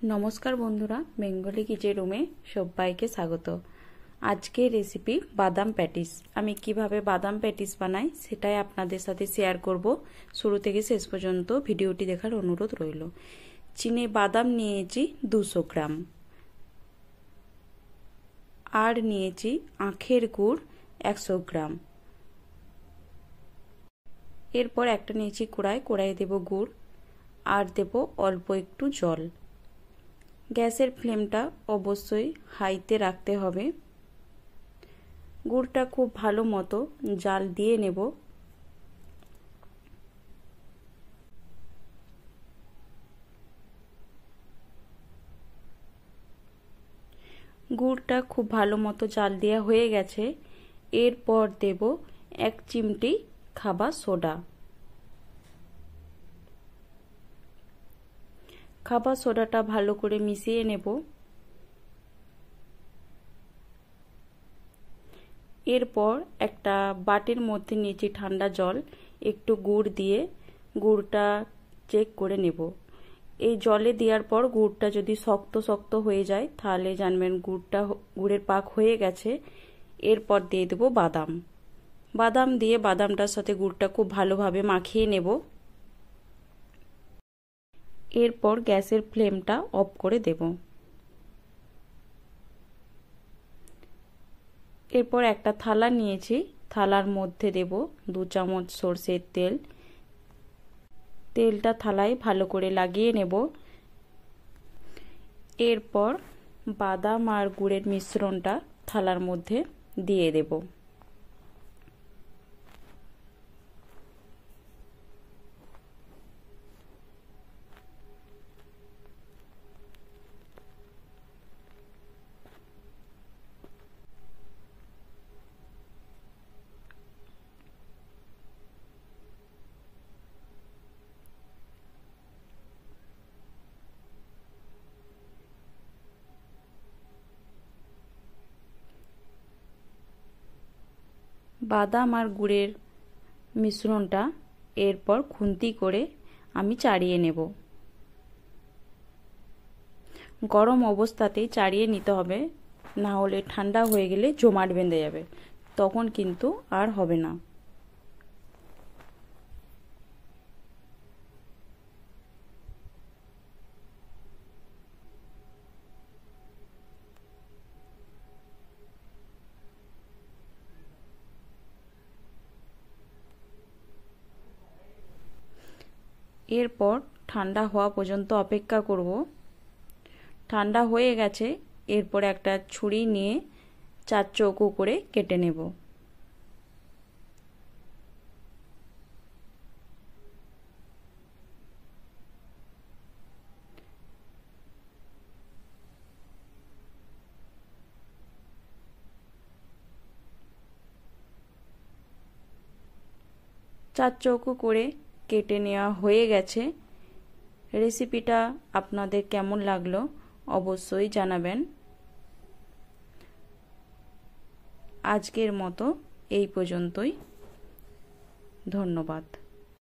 নমস্কার বন্ধুরা, Bengali kitchen রুমে সবাইকে স্বাগত। আজকে রেসিপি বাদাম প্যাটিস। আমি কিভাবে বাদাম প্যাটিস বানাই সেটাই আপনাদের সাথে শেয়ার করব। শুরু থেকে শেষ পর্যন্ত ভিডিওটি দেখার অনুরোধ রইল। চিনে বাদাম নিয়েছি 200 গ্রাম, আর নিয়েছি আখের গুড় 100 গ্রাম। এরপর একটা নিয়েছি কড়াই দেব গুড়, আর দেব অল্প একটু জল। গ্যাসের ফ্লেমটা অবশ্যই হাইতে রাখতে হবে। গুড়টা খুব ভালো মতো জাল দিয়ে নেব। গুড়টা খুব ভালো মতো জাল দেওয়া হয়ে গেছে। এরপর দেব 1 চিমটি খাবার সোডা। খাবার সোডাটা ভালো করে মিশিয়ে নেব। এরপর একটা বাটির মধ্যে নিয়েছি ঠান্ডা জল, একটু গুড় দিয়ে গুড়টা চেক করে নেব। এই জলে দেওয়ার পর গুড়টা যদি শক্ত শক্ত হয়ে যায় তাহলে জানবেন গুড়ের পাক হয়ে গেছে। এরপর দিয়ে দেব বাদাম দিয়ে বাদামটার সাথে গুড়টা খুব ভালোভাবে মাখিয়ে নেব। এরপর গ্যাসের ফ্লেমটা অফ করে দেব। এরপর একটা থালা নিয়েছি, থালার মধ্যে দেব 2 চামচ সরষের তেল। তেলটা থালায় ভালো করে লাগিয়ে নেব। এরপর বাদাম আর গুড়ের মিশ্রণটা থালার মধ্যে দিয়ে দেব। বাদাম আর গুড়ের মিশ্রণটা এরপর খুন্তি করে আমি চাড়িয়ে নেব। গরম অবস্থাতেই চাড়িয়ে নিতে হবে, না হলে ঠান্ডা হয়ে গেলে জমাট বেঁধে যাবে, তখন কিন্তু আর হবে না। এরপর ঠান্ডা হওয়া পর্যন্ত অপেক্ষা করব। ঠান্ডা হয়ে গেছে। এরপর একটা ছুরি নিয়ে 4 চৌকো করে কেটে নেব। চার চৌকো করে কেটে নেওয়া হয়ে গেছে। রেসিপিটা আপনাদের কেমন লাগলো অবশ্যই জানাবেন। আজকের মতো এই পর্যন্তই। ধন্যবাদ।